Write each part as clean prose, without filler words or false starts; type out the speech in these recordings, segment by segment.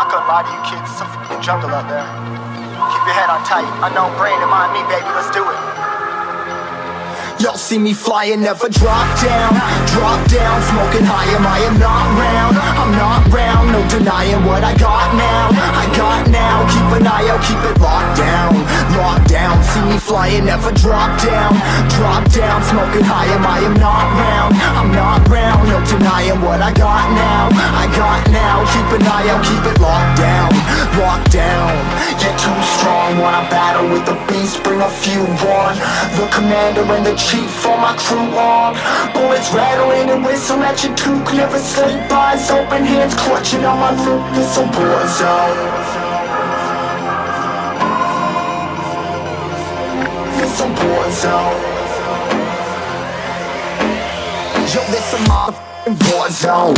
not gonna lie to you kids, it's a fucking jungle out there. Keep your head on tight, unknown brain and mind me, baby, let's do it. Y'all see me flying, never drop down, smoking high, I am not round, I'm not round, no denying what I got now, keep an eye out, keep it locked down, see me flying, never drop down, smoking high, I am not round, I'm not round, no denying what I got now, keep an eye out, keep it locked down, you're too strong, wanna battle with the beast, bring a few on, the commander and the chief for my crew on. Bullets rattling and whistle at your toque. Never sleep, eyes open, hands clutching on my loot. This a war zone. This a war zone. Yo, this a motherfucking war zone.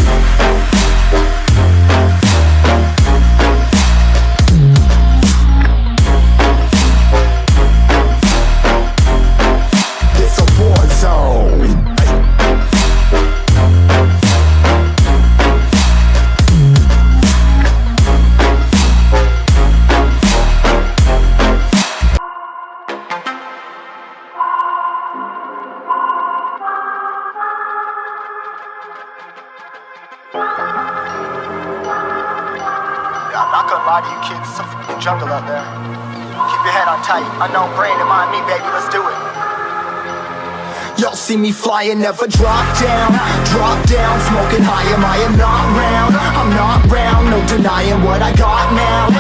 I'm not gonna lie to you kids, it's a fucking jungle out there. Keep your head on tight, unknown brain and mind me, baby, let's do it. Y'all see me flying, never drop down, smoking high, I am not round, I'm not round, no denying what I got now,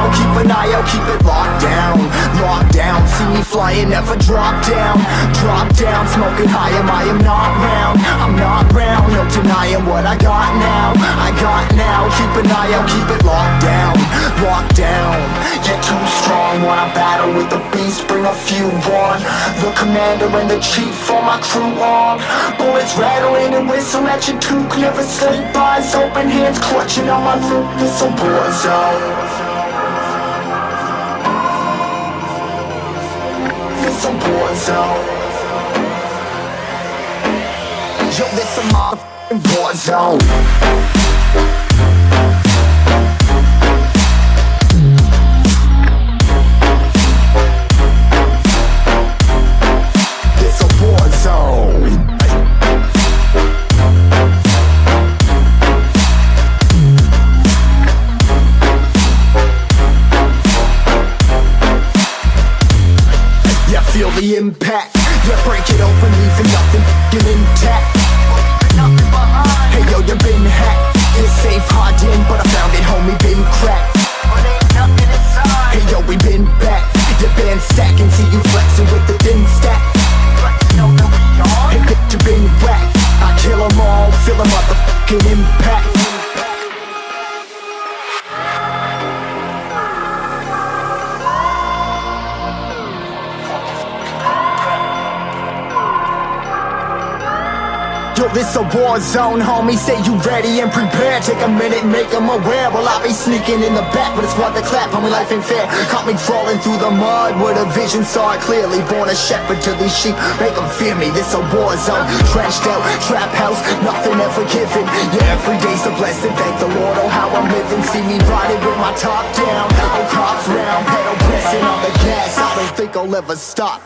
keep an eye out, keep it locked down, see me flying, never drop down, smoking high, I am not round, I'm not round, no denying what I got now, keep an eye out, keep it locked down, you're too strong, wanna battle with the beast, bring a few on, the commander and the chief for my crew on. Bullets rattling and whistle at your toque. Never sleep, eyes open, hands clutching on my loot. This a war zone. This a war zone. Yo, this a motherfucking war zone. Feel the impact, yeah, break it open, leaving nothing f***ing intact. Hey yo, you been hacked, you're safe, hard in, but I found it, homie, been cracked. Hey yo, we been back, you been stacking, see you flexing with the thin stack. Hey bitch, you been whacked, I kill them all, feel the motherfucking impact. Yo, this a war zone, homie, say you ready and prepared. Take a minute, make them aware. Well, I be sneaking in the back, but it's what the clap, homie, life ain't fair. Caught me crawling through the mud with a vision, saw it clearly. Born a shepherd to these sheep, make them fear me. This a war zone, trashed out, trap house, nothing ever given. Yeah, every day's a blessing, thank the Lord, oh how I'm living. See me riding with my top down, oh cops round, pedal pressing on the gas. I don't think I'll ever stop.